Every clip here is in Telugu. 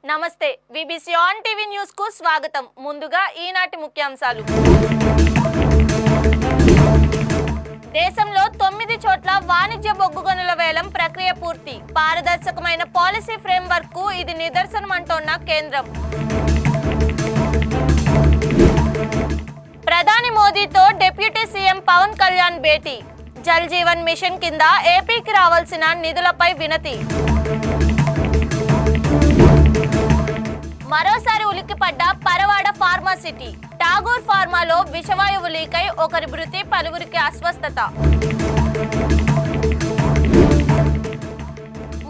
నమస్తే విబిసి ఆన్ టీవీ న్యూస్ కు స్వాగతం. ముందుగా ఈనాటి ముఖ్యాంశాలు. దేశంలో 9 చోట్ల వాణిజ్య బొగ్గు గనుల వేలం ప్రక్రియ పూర్తి. పారదర్శకమైన పాలసీ ఫ్రేమ్వర్క్ కు ఇది నిదర్శనమంటోన్న కేంద్రం. ప్రధాని మోదీతో డిప్యూటీ సీఎం పవన్ కళ్యాణ్ భేటీ. జల్ జీవన్ మిషన్ కింద ఏపీకి రావాల్సిన నిధులపై వినతి. మరోసారి ఉలిక్కిపడ్డ పరవాడ ఫార్మా సిటీ. టాగూర్ ఫార్మాలో విషవాయువు లీకై ఒకరి మృతి, పలువురికి అస్వస్థత.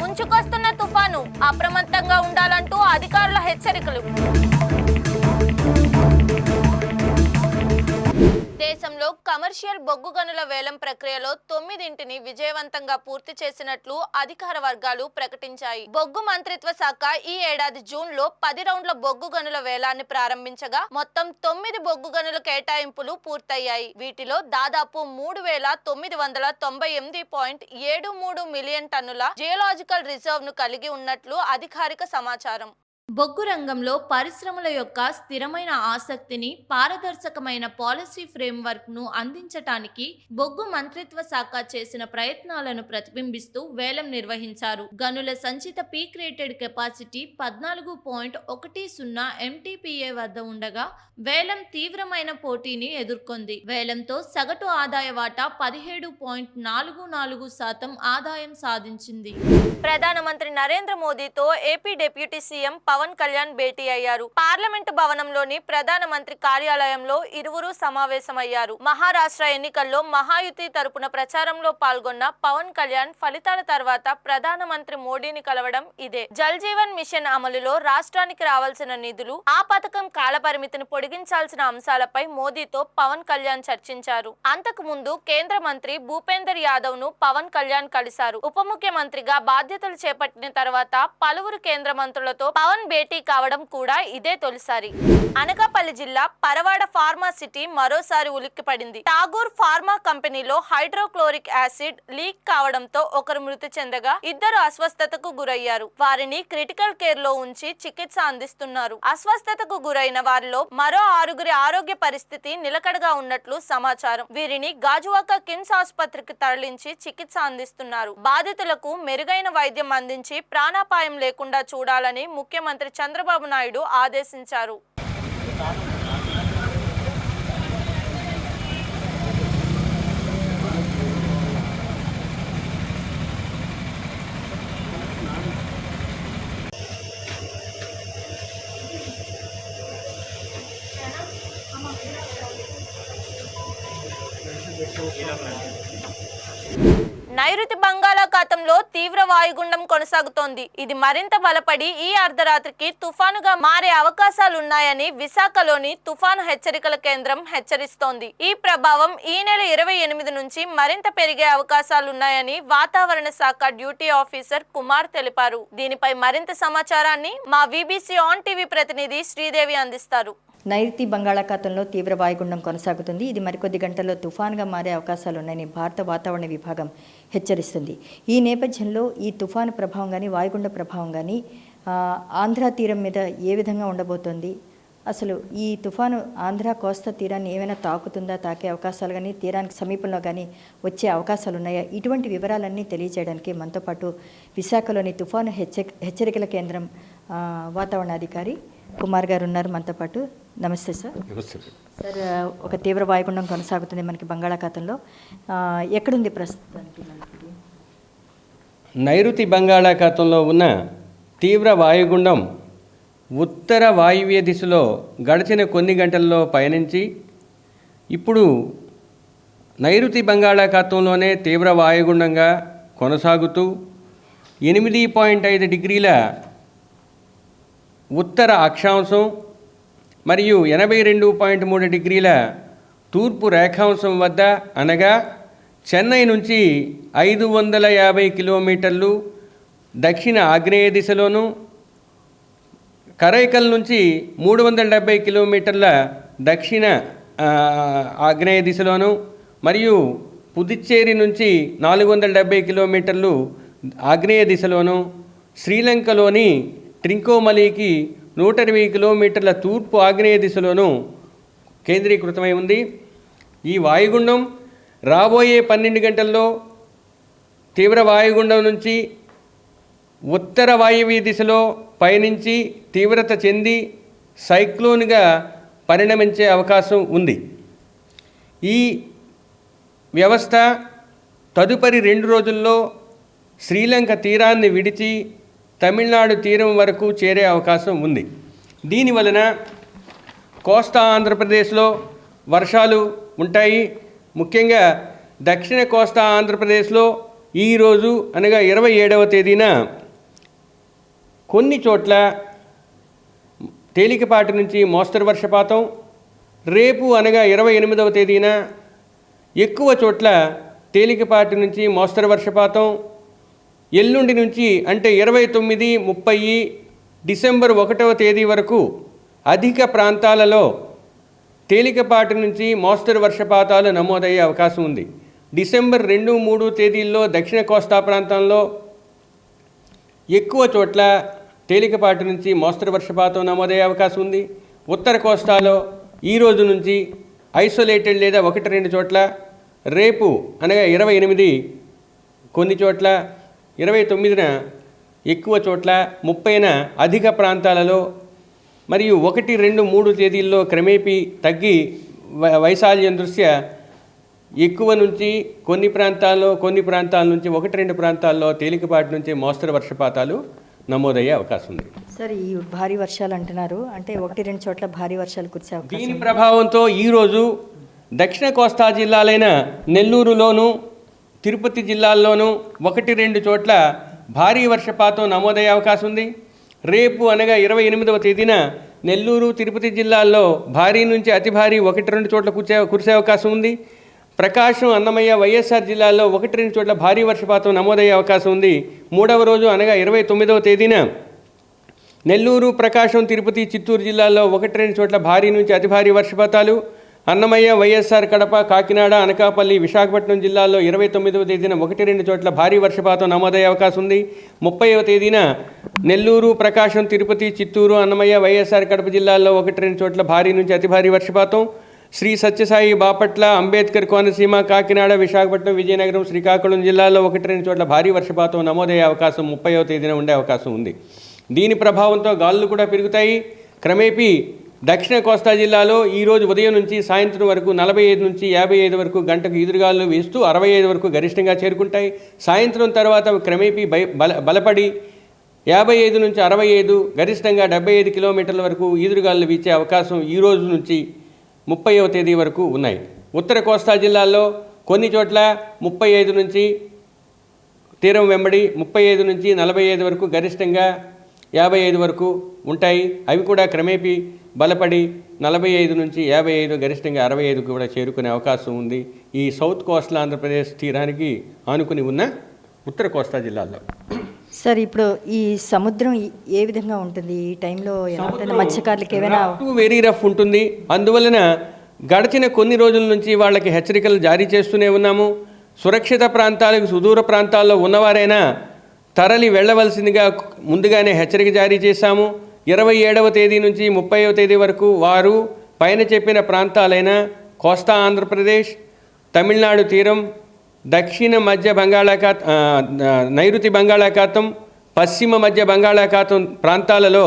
ముంచుకొస్తున్న తుఫాను, అప్రమత్తంగా ఉండాలంటూ అధికారుల హెచ్చరికలు. దేశంలో కమర్షియల్ బొగ్గు గనుల వేలం ప్రక్రియలో 9ంటిని విజయవంతంగా పూర్తి చేసినట్లు అధికార వర్గాలు ప్రకటించాయి. బొగ్గు మంత్రిత్వ శాఖ ఈ ఏడాది జూన్లో 10 రౌండ్ల బొగ్గు గనుల వేలాన్ని ప్రారంభించగా మొత్తం 9 బొగ్గు గనుల కేటాయింపులు పూర్తయ్యాయి. వీటిలో దాదాపు 3,998.73 మిలియన్ టన్నుల జియోలాజికల్ రిజర్వ్ ను కలిగి ఉన్నట్లు అధికారిక సమాచారం. బొగ్గు రంగంలో పరిశ్రమల యొక్క స్థిరమైన ఆసక్తిని, పారదర్శకమైన పాలసీ ఫ్రేమ్వర్క్ ను అందించటానికి బొగ్గు మంత్రిత్వ శాఖ చేసిన ప్రయత్నాలను ప్రతిబింబిస్తూ వేలం నిర్వహించారు. గనుల సంచిత పీక్ రేటెడ్ కెపాసిటీ 14.10 MTPA వద్ద ఉండగా వేలం తీవ్రమైన పోటీని ఎదుర్కొంది. వేలంతో సగటు ఆదాయ వాటా 17.44% ఆదాయం సాధించింది. ప్రధానమంత్రి నరేంద్ర మోదీతో AP deputy CM Pawan Kalyan భేటీ అయ్యారు. పార్లమెంటు భవనంలోని ప్రధానమంత్రి కార్యాలయంలో ఇరువురు సమావేశమయ్యారు. మహారాష్ట్ర ఎన్నికల్లో మహాయుతి తరపున ప్రచారంలో పాల్గొన్న పవన్ కళ్యాణ్ ఫలితాల తర్వాత ప్రధానమంత్రి మోడీని కలవడం ఇదే. జల్ జీవన్ మిషన్ అమలులో రాష్ట్రానికి రావాల్సిన నిధులు, ఆ పథకం కాలపరిమితిని పొడిగించాల్సిన అంశాలపై మోదీతో పవన్ కళ్యాణ్ చర్చించారు. అంతకు ముందు కేంద్ర మంత్రి భూపేందర్ యాదవ్ ను పవన్ కళ్యాణ్ కలిశారు. ఉప ముఖ్యమంత్రిగా బాధ్యతలు చేపట్టిన తర్వాత పలువురు కేంద్ర మంత్రులతో పవన్ భేటీ కావడం కూడా ఇదే తొలిసారి. అనకాపల్లి జిల్లా పరవాడ ఫార్మా సిటీ మరోసారి ఉలిక్కిపడింది. టాగూర్ ఫార్మా కంపెనీలో హైడ్రోక్లోరిక్ యాసిడ్ లీక్ కావడంతో ఒకరు మృతి చెందగా ఇద్దరు అస్వస్థతకు గురయ్యారు. వారిని క్రిటికల్ కేర్ లో ఉంచి చికిత్స అందిస్తున్నారు. అస్వస్థతకు గురైన వారిలో మరో 6గురి ఆరోగ్య పరిస్థితి నిలకడగా ఉన్నట్లు సమాచారం. వీరిని గాజువాక కిమ్స్ ఆసుపత్రికి తరలించి చికిత్స అందిస్తున్నారు. బాధితులకు మెరుగైన వైద్యం అందించి ప్రాణాపాయం లేకుండా చూడాలని ముఖ్యమంత్రి చంద్రబాబు నాయుడు ఆదేశించారు. నైరుతి బంగాళాఖాతంలో తీవ్ర వాయుగుండం కొనసాగుతోంది. ఇది మరింత బలపడి ఈ అర్ధరాత్రికి తుఫానుగా మారే అవకాశాలున్నాయని విశాఖలోని తుఫాను హెచ్చరికల కేంద్రం హెచ్చరిస్తోంది. ఈ ప్రభావం ఈ నెల 28 నుంచి మరింత పెరిగే అవకాశాలున్నాయని వాతావరణ శాఖ డ్యూటీ ఆఫీసర్ కుమార్ తెలిపారు. దీనిపై మరింత సమాచారాన్ని మా విబిసి ఆన్ టీవీ ప్రతినిధి శ్రీదేవి అందిస్తారు. నైరుతి బంగాళాఖాతంలో తీవ్ర వాయుగుండం కొనసాగుతుంది. ఇది మరికొద్ది గంటల్లో తుఫాన్గా మారే అవకాశాలున్నాయని భారత వాతావరణ విభాగం హెచ్చరిస్తుంది. ఈ నేపథ్యంలో ఈ తుఫాను ప్రభావం కానీ, వాయుగుండ ప్రభావం కానీ ఆంధ్ర తీరం మీద ఏ విధంగా ఉండబోతోంది, అసలు ఈ తుఫాను ఆంధ్ర కోస్తా తీరాన్ని ఏమైనా తాకుతుందా, తాకే అవకాశాలు కానీ, తీరానికి సమీపంలో కానీ వచ్చే అవకాశాలు ఉన్నాయా, ఇటువంటి వివరాలన్నీ తెలియజేయడానికి మనతో పాటు విశాఖలోని తుఫాను హెచ్చరికల కేంద్రం వాతావరణాధికారి కుమార్ గారు ఉన్నారు మనతో పాటు. నమస్తే సార్. సార్, ఒక తీవ్ర వాయుగుండం కొనసాగుతుంది మనకి బంగాళాఖాతంలో. ఎక్కడుంది ప్రస్తుతానికి? నైరుతి బంగాళాఖాతంలో ఉన్న తీవ్ర వాయుగుండం ఉత్తర వాయువ్య దిశలో గడిచిన కొన్ని గంటల్లో పయనించి ఇప్పుడు నైరుతి బంగాళాఖాతంలోనే తీవ్ర వాయుగుండంగా కొనసాగుతూ 8.5 డిగ్రీల ఉత్తర అక్షాంశం మరియు 82.3 డిగ్రీల తూర్పు రేఖాంశం వద్ద, అనగా చెన్నై నుంచి 550 కిలోమీటర్లు దక్షిణ ఆగ్నేయ దిశలోను, కరైకల్ నుంచి 370 కిలోమీటర్ల దక్షిణ ఆగ్నేయ దిశలోను మరియు పుదుచ్చేరి నుంచి 470 కిలోమీటర్లు ఆగ్నేయ దిశలోను, శ్రీలంకలోని ట్రింకోమలీకి 120 కిలోమీటర్ల తూర్పు ఆగ్నేయ దిశలోనూ కేంద్రీకృతమై ఉంది. ఈ వాయుగుండం రాబోయే 12 గంటల్లో తీవ్ర వాయుగుండం నుంచి ఉత్తర వాయువ్య దిశలో పయనించి తీవ్రత చెంది సైక్లోన్గా పరిణమించే అవకాశం ఉంది. ఈ వ్యవస్థ తదుపరి 2 రోజుల్లో శ్రీలంక తీరాన్ని విడిచి తమిళనాడు తీరం వరకు చేరే అవకాశం ఉంది. దీనివలన కోస్తా ఆంధ్రప్రదేశ్లో వర్షాలు ఉంటాయి. ముఖ్యంగా దక్షిణ కోస్తా ఆంధ్రప్రదేశ్లో ఈరోజు అనగా 27వ తేదీన కొన్ని చోట్ల తేలికపాటి నుంచి మోస్తరు వర్షపాతం, రేపు అనగా 28వ తేదీన ఎక్కువ చోట్ల తేలికపాటి నుంచి మోస్తరు వర్షపాతం, ఎల్లుండి నుంచి అంటే 29, 30 డిసెంబర్ 1వ తేదీ వరకు అధిక ప్రాంతాలలో తేలికపాటి నుంచి మోస్తరు వర్షపాతాలు నమోదయ్యే అవకాశం ఉంది. డిసెంబర్ 2, 3 తేదీల్లో దక్షిణ కోస్తా ప్రాంతంలో ఎక్కువ చోట్ల తేలికపాటి నుంచి మోస్తరు వర్షపాతం నమోదయ్యే అవకాశం ఉంది. ఉత్తర కోస్తాలో ఈ రోజు నుంచి ఐసోలేటెడ్ లేదా 1-2 చోట్ల, రేపు అనగా 28 కొన్ని చోట్ల, 29న ఎక్కువ చోట్ల, 30న అధిక ప్రాంతాలలో మరియు 1, 2, 3 తేదీల్లో క్రమేపీ తగ్గి వైశాల్యం దృష్ట్యా ఎక్కువ నుంచి కొన్ని ప్రాంతాల నుంచి 1-2 ప్రాంతాల్లో తేలికపాటి నుంచి మోస్తరు వర్షపాతాలు నమోదయ్యే అవకాశం ఉంది. సార్, ఈ భారీ వర్షాలు అంటున్నారు, అంటే 1-2 చోట్ల భారీ వర్షాలు కురిసే అవకాశం. దీని ప్రభావంతో ఈరోజు దక్షిణ కోస్తా జిల్లాలైన నెల్లూరులోను తిరుపతి జిల్లాల్లోనూ 1-2 చోట్ల భారీ వర్షపాతం నమోదయ్యే అవకాశం ఉంది. రేపు అనగా 28వ తేదీన నెల్లూరు తిరుపతి జిల్లాల్లో భారీ నుంచి అతి భారీ 1-2 చోట్ల కురిసే అవకాశం ఉంది. ప్రకాశం, అన్నమయ్య, వైఎస్ఆర్ జిల్లాల్లో 1-2 చోట్ల భారీ వర్షపాతం నమోదయ్యే అవకాశం ఉంది. 3వ రోజు అనగా 29వ తేదీన నెల్లూరు, ప్రకాశం, తిరుపతి, చిత్తూరు జిల్లాల్లో 1-2 చోట్ల భారీ నుంచి అతి భారీ వర్షపాతాలు, అన్నమయ్య, వైఎస్ఆర్, కడప, కాకినాడ, అనకాపల్లి, విశాఖపట్నం జిల్లాల్లో 29వ తేదీన 1-2 చోట్ల భారీ వర్షపాతం నమోదయ్యే అవకాశం ఉంది. 30వ తేదీన నెల్లూరు, ప్రకాశం, తిరుపతి, చిత్తూరు, అన్నమయ్య, వైఎస్ఆర్, కడప జిల్లాల్లో 1-2 చోట్ల భారీ నుంచి అతి భారీ వర్షపాతం, శ్రీ సత్యసాయి, బాపట్ల, అంబేద్కర్ కోనసీమ, కాకినాడ, విశాఖపట్నం, విజయనగరం, శ్రీకాకుళం జిల్లాల్లో 1-2 చోట్ల భారీ వర్షపాతం నమోదయ్యే అవకాశం 30వ తేదీన ఉండే అవకాశం ఉంది. దీని ప్రభావంతో గాలులు కూడా పెరుగుతాయి. క్రమేపీ దక్షిణ కోస్తా జిల్లాలో ఈరోజు ఉదయం నుంచి సాయంత్రం వరకు 45 నుంచి 55 వరకు గంటకు ఈదురుగాలు వీస్తూ 65 వరకు గరిష్టంగా చేరుకుంటాయి. సాయంత్రం తర్వాత క్రమేపీ బలపడి 55 నుంచి 65 గరిష్టంగా 75 కిలోమీటర్ల వరకు ఈదురుగాలు వీచే అవకాశం ఈ రోజు నుంచి 30వ తేదీ వరకు ఉన్నాయి. ఉత్తర కోస్తా జిల్లాల్లో కొన్ని చోట్ల 35 నుంచి తీరం వెంబడి 35 నుంచి 45 వరకు గరిష్టంగా 55 వరకు ఉంటాయి. అవి కూడా క్రమేపీ బలపడి 45 నుంచి 55 గరిష్టంగా 65 కూడా చేరుకునే అవకాశం ఉంది. ఈ సౌత్ కోస్టల్ ఆంధ్రప్రదేశ్ తీరానికి ఆనుకుని ఉన్న ఉత్తర కోస్తా జిల్లాల్లో. సార్, ఇప్పుడు ఈ సముద్రం ఏ విధంగా ఉంటుంది ఈ టైంలో? మత్స్యకారులకు ఏమైనా వెరీ రఫ్ ఉంటుంది. అందువలన గడిచిన కొన్ని రోజుల నుంచి వాళ్ళకి హెచ్చరికలు జారీ చేస్తూనే ఉన్నాము. సురక్షిత ప్రాంతాలకు సుదూర ప్రాంతాల్లో ఉన్నవారైనా తరలి వెళ్ళవలసిందిగా ముందుగానే హెచ్చరిక జారీ చేశాము. 27వ తేదీ నుంచి 30వ తేదీ వరకు వారు పైన చెప్పిన ప్రాంతాలైన కోస్తా ఆంధ్రప్రదేశ్, తమిళనాడు తీరం, దక్షిణ మధ్య నైరుతి బంగాళాఖాతం, పశ్చిమ మధ్య బంగాళాఖాతం ప్రాంతాలలో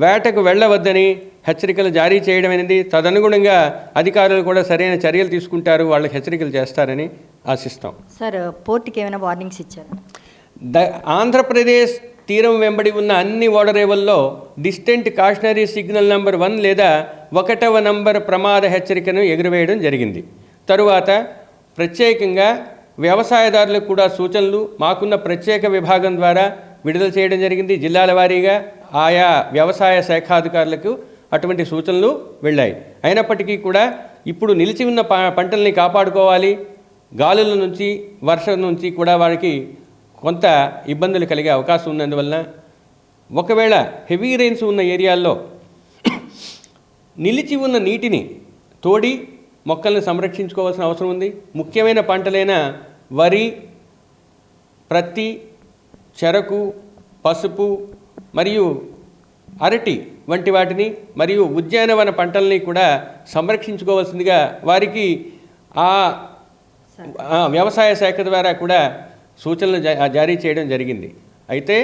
వేటకు వెళ్ళవద్దని హెచ్చరికలు జారీ చేయడమైనది. తదనుగుణంగా అధికారులు కూడా సరైన చర్యలు తీసుకుంటారు, వాళ్ళకి హెచ్చరికలు చేస్తారని ఆశిస్తాం. సార్, పోర్టుకి ఏమైనా వార్నింగ్స్ ఇచ్చారు? ఆంధ్రప్రదేశ్ తీరం వెంబడి ఉన్న అన్ని ఓడరేవుల్లో డిస్టెంట్ కాషనరీ సిగ్నల్ నంబర్ 1 లేదా 1వ నంబర్ ప్రమాద హెచ్చరికను ఎగురవేయడం జరిగింది. తరువాత ప్రత్యేకంగా వ్యవసాయదారులకు కూడా సూచనలు మాకున్న ప్రత్యేక విభాగం ద్వారా విడుదల చేయడం జరిగింది. జిల్లాల వారీగా ఆయా వ్యవసాయ శాఖాధికారులకు అటువంటి సూచనలు వెళ్ళాయి. అయినప్పటికీ కూడా ఇప్పుడు నిలిచి ఉన్న పంటల్ని కాపాడుకోవాలి. గాలుల నుంచి, వర్షం నుంచి కూడా వారికి కొంత ఇబ్బందులు కలిగే అవకాశం ఉన్నందువలన ఒకవేళ హెవీ రెయిన్స్ ఉన్న ఏరియాల్లో నిలిచి ఉన్న నీటిని తోడి మొక్కల్ని సంరక్షించుకోవాల్సిన అవసరం ఉంది. ముఖ్యమైన పంటలైన వరి, ప్రత్తి, చెరకు, పసుపు మరియు అరటి వంటి వాటిని మరియు ఉద్యానవన పంటల్ని కూడా సంరక్షించుకోవాల్సిందిగా వారికి వ్యవసాయ శాఖ ద్వారా కూడా సూచనలు జారీ చేయడం జరిగింది. అయితే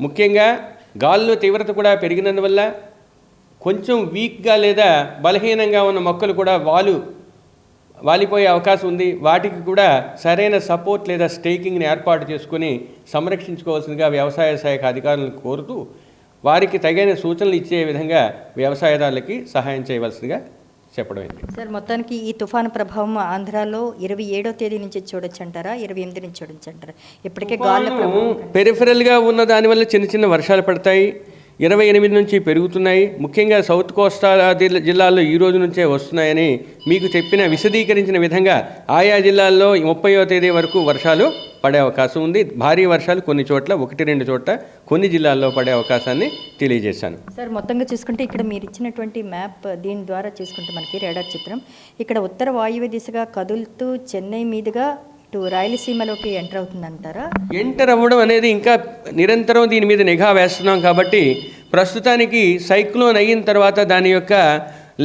ముఖ్యంగా గాలుల తీవ్రత కూడా పెరిగినందువల్ల కొంచెం వీక్గా లేదా బలహీనంగా ఉన్న మొక్కలు కూడా వాలిపోయే అవకాశం ఉంది. వాటికి కూడా సరైన సపోర్ట్ లేదా స్టేకింగ్ని ఏర్పాటు చేసుకుని సంరక్షించుకోవాల్సిందిగా వ్యవసాయ శాఖ అధికారులను కోరుతూ వారికి తగిన సూచనలు ఇచ్చే విధంగా వ్యవసాయదారులకి సహాయం చేయవలసిందిగా చెప్పడమైంది. సార్, మొత్తానికి ఈ తుఫాను ప్రభావం ఆంధ్రాలో 27వ తేదీ నుంచి చూడొచ్చు అంటారా, 28 నుంచి చూడొచ్చు అంటారా? ఇప్పటికే గాలుల ప్రభావం పెరిఫరల్గా ఉన్న దానివల్ల చిన్న చిన్న వర్షాలు పడతాయి. 28 నుంచి పెరుగుతున్నాయి. ముఖ్యంగా సౌత్ కోస్తా జిల్లాల్లో ఈ రోజు నుంచే వస్తున్నాయని మీకు విశదీకరించిన విధంగా ఆయా జిల్లాల్లో 30వ తేదీ వరకు వర్షాలు పడే అవకాశం ఉంది. భారీ వర్షాలు కొన్ని చోట్ల 1-2 చోట్ల కొన్ని జిల్లాల్లో పడే అవకాశాన్ని తెలియజేశాను. సార్, మొత్తంగా చూసుకుంటే ఇక్కడ మీరు ఇచ్చినటువంటి మ్యాప్, దీని ద్వారా చూసుకుంటే మనకి రాడార్ చిత్రం ఇక్కడ ఉత్తర వాయువ్య దిశగా కదులుతూ చెన్నై మీదుగా ఇటు రాయలసీమలోకి ఎంటర్ అవుతుందంటారా? ఎంటర్ అవ్వడం అనేది ఇంకా నిరంతరం దీని మీద నిఘా వేస్తున్నాం కాబట్టి ప్రస్తుతానికి సైక్లోన్ అయిన తర్వాత దాని యొక్క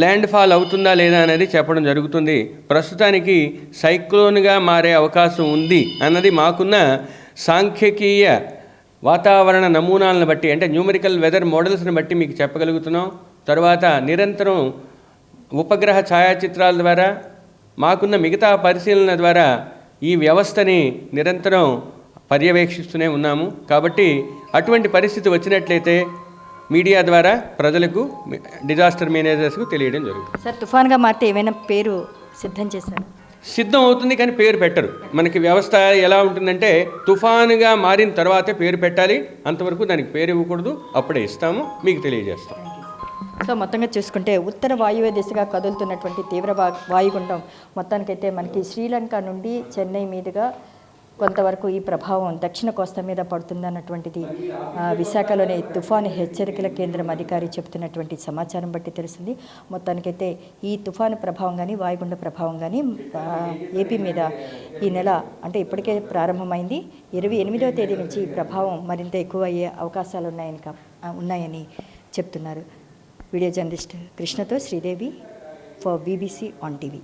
ల్యాండ్ ఫాల్ అవుతుందా లేదా అనేది చెప్పడం జరుగుతుంది. ప్రస్తుతానికి సైక్లోన్గా మారే అవకాశం ఉంది అన్నది మాకున్న సాంఖ్యకీయ వాతావరణ నమూనాలను బట్టి, అంటే న్యూమరికల్ వెదర్ మోడల్స్ని బట్టి మీకు చెప్పగలుగుతున్నాం. తర్వాత నిరంతరం ఉపగ్రహ ఛాయాచిత్రాల ద్వారా మాకున్న మిగతా పరిశీలన ద్వారా ఈ వ్యవస్థని నిరంతరం పర్యవేక్షిస్తూనే ఉన్నాము. కాబట్టి అటువంటి పరిస్థితి వచ్చినట్లయితే మీడియా ద్వారా ప్రజలకు, డిజాస్టర్ మేనేజర్స్కు తెలియడం జరుగుతుంది. సార్, తుఫాన్గా మారితే ఏమైనా పేరు సిద్ధం చేశారు? సిద్ధం అవుతుంది కానీ పేరు పెట్టరు. మనకి వ్యవస్థ ఎలా ఉంటుందంటే తుఫానుగా మారిన తర్వాతే పేరు పెట్టాలి. అంతవరకు దానికి పేరు ఇవ్వకూడదు. అప్పుడే ఇస్తాము, మీకు తెలియజేస్తాం. సో మొత్తంగా చూసుకుంటే ఉత్తర వాయువ్య దిశగా కదులుతున్నటువంటి తీవ్ర వాయుగుండం మొత్తానికైతే మనకి శ్రీలంక నుండి చెన్నై మీదుగా కొంతవరకు ఈ ప్రభావం దక్షిణ కోస్తా మీద పడుతుందన్నటువంటిది విశాఖలోని తుఫాను హెచ్చరికల కేంద్రం అధికారి చెబుతున్నటువంటి సమాచారం బట్టి తెలిసింది. మొత్తానికైతే ఈ తుఫాను ప్రభావం కానీ వాయుగుండ ప్రభావం కానీ ఏపీ మీద ఈ నెల అంటే ఇప్పటికే ప్రారంభమైంది. 28వ తేదీ నుంచి ఈ ప్రభావం మరింత ఎక్కువ అయ్యే అవకాశాలు ఉన్నాయని చెప్తున్నారు. వీడియో జర్నలిస్ట్ కృష్ణతో Sridevi for BBC on TV.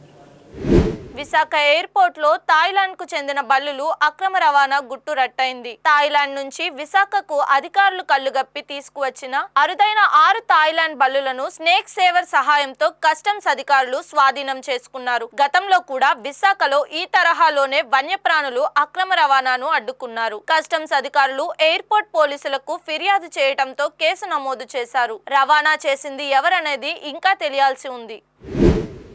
Visakha ఎయిర్పోర్ట్లో థాయిలాండ్కు చెందిన బల్లులు అక్రమ రవాణా గుట్టు రట్టయింది. థాయిలాండ్ నుంచి విశాఖకు అధికారులు కళ్లుగప్పి తీసుకువచ్చిన అరుదైన 6 థాయిలాండ్ బల్లులను స్నేక్ సేవర్ సహాయంతో కస్టమ్స్ అధికారులు స్వాధీనం చేసుకున్నారు. గతంలో కూడా విశాఖలో ఈ తరహాలోనే వన్యప్రాణులు అక్రమ రవాణాను అడ్డుకున్నారు. కస్టమ్స్ అధికారులు ఎయిర్పోర్ట్ పోలీసులకు ఫిర్యాదు చేయడంతో కేసు నమోదు చేశారు. రవాణా చేసింది ఎవరనేది ఇంకా తెలియాల్సి ఉంది.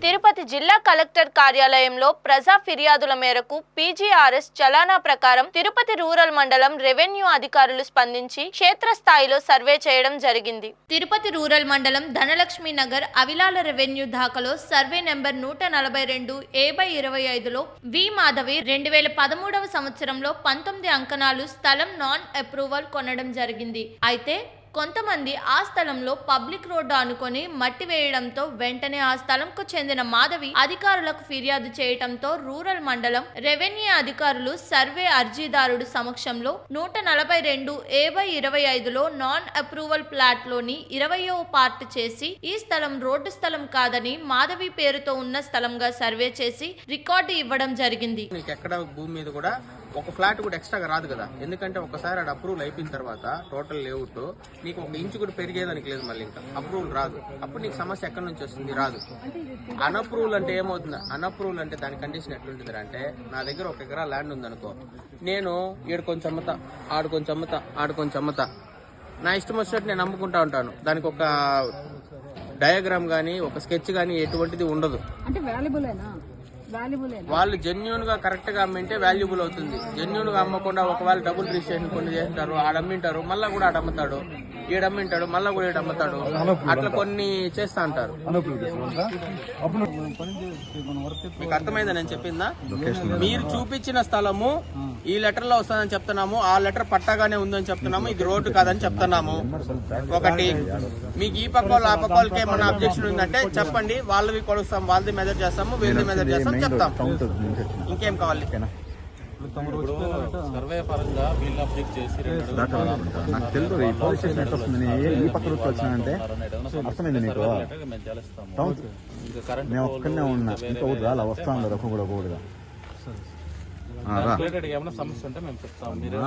తిరుపతి జిల్లా కలెక్టర్ కార్యాలయంలో ప్రజా ఫిర్యాదుల మేరకు PGRS చలానా ప్రకారం తిరుపతి రూరల్ మండలం రెవెన్యూ అధికారులు స్పందించి క్షేత్రస్థాయిలో సర్వే చేయడం జరిగింది. తిరుపతి రూరల్ మండలం ధనలక్ష్మి నగర్ అవిలాల రెవెన్యూ దాఖలో సర్వే నెంబర్ 142/A/25లో వి మాధవి 2013వ సంవత్సరంలో 19 అంకణాలు స్థలం నాన్ అప్రూవల్ కొనడం జరిగింది. అయితే కొంతమంది ఆ స్థలంలో పబ్లిక్ రోడ్డు అనుకొని మట్టి వేయడంతో వెంటనే ఆ స్థలంకు చెందిన మాధవి అధికారులకు ఫిర్యాదు చేయడంతో రూరల్ మండలం రెవెన్యూ అధికారులు సర్వే అర్జీదారుడు సమక్షంలో 142/25లో నాన్ అప్రూవల్ ప్లాట్ లోని 20వ పార్ట్ చేసి ఈ స్థలం రోడ్డు స్థలం కాదని మాధవి పేరుతో ఉన్న స్థలంగా సర్వే చేసి రికార్డు ఇవ్వడం జరిగింది. భూమి మీద కూడా ఒక ఫ్లాట్ కూడా ఎక్స్ట్రాగా రాదు కదా, ఎందుకంటే ఒకసారి అది అప్రూవల్ అయిపోయిన తర్వాత టోటల్ లేఅవుట్ నీకు 1 ఇంచు కూడా పెరిగేదానికి లేదు, మళ్ళీ ఇంకా అప్రూవల్ రాదు. అప్పుడు నీకు సమస్య ఎక్కడి నుంచి వస్తుంది? రాదు. అన్అప్రూవల్ అంటే ఏమవుతుంది? అన్అప్రూవల్ అంటే దాని కండిషన్ ఎట్లుంటుంది అంటే, నా దగ్గర 1 ఎకరా ల్యాండ్ ఉందనుకో, నేను ఈడు కొంచెం అమ్ముతా, ఆడు కొంచెం అమ్ముతా, ఆడు కొంచెం అమ్ముతా, నా ఇష్టం వచ్చినట్టు నేను అమ్ముకుంటా ఉంటాను. దానికి ఒక డయాగ్రామ్ కానీ ఒక స్కెచ్ కానీ ఎటువంటిది ఉండదు. అంటే వాళ్ళు జెన్యున్ గా కరెక్ట్ గా అమ్మింటే వాల్యుబుల్ అవుతుంది. జెన్యున్ గా అమ్మకుండా ఒకవేళ డబుల్ రిజిస్ట్రేషన్ కొన్ని చేస్తారు, ఆడమ్మింటారు, మళ్ళా కూడా ఆడమ్ముతాడు, ఈడమ్మింటాడు, మళ్ళా కూడా ఈడమ్ముతాడు, అట్లా కొన్ని చేస్తా అంటారు. మీకు అర్థమైందా నేను చెప్పిందా? మీరు చూపించిన స్థలము ఈ లెటర్ లో వస్తుందని చెప్తున్నాము, ఆ లెటర్ పట్టాగానే ఉందని చెప్తున్నాము, ఇది రోడ్డు కాదని చెప్తున్నాము. ఒకటి మీకు ఈ పక్క వాళ్ళు ఆ పక్క వాళ్ళకి ఏమన్నా అబ్జెక్షన్ ఉందంటే చెప్పండి, వాళ్ళవి కొలుస్తాం, వాళ్ళది మెజర్ చేస్తాము, వీళ్ళది మెజర్ చేస్తాం, చెప్తాం. ఇంకేం కావాలి? సర్వే పరంగా వీళ్ళు అబ్జెక్ట్ చేసి నాకు తెలుసు ఈ పోలీస్ స్టేషన్ ఎట్లా వస్తుంది ఈ పక్క రూట్ వచ్చినానంటే అర్థమైంది నీకు నేను ఒక్కనే ఉన్నా ఇంకా ఊరు రాలా వస్తా ఉన్నారు ఒక్క కూడా ఒకటిగా ఏమైనా సమస్య ఉంటే మేము చెప్తాం మీరు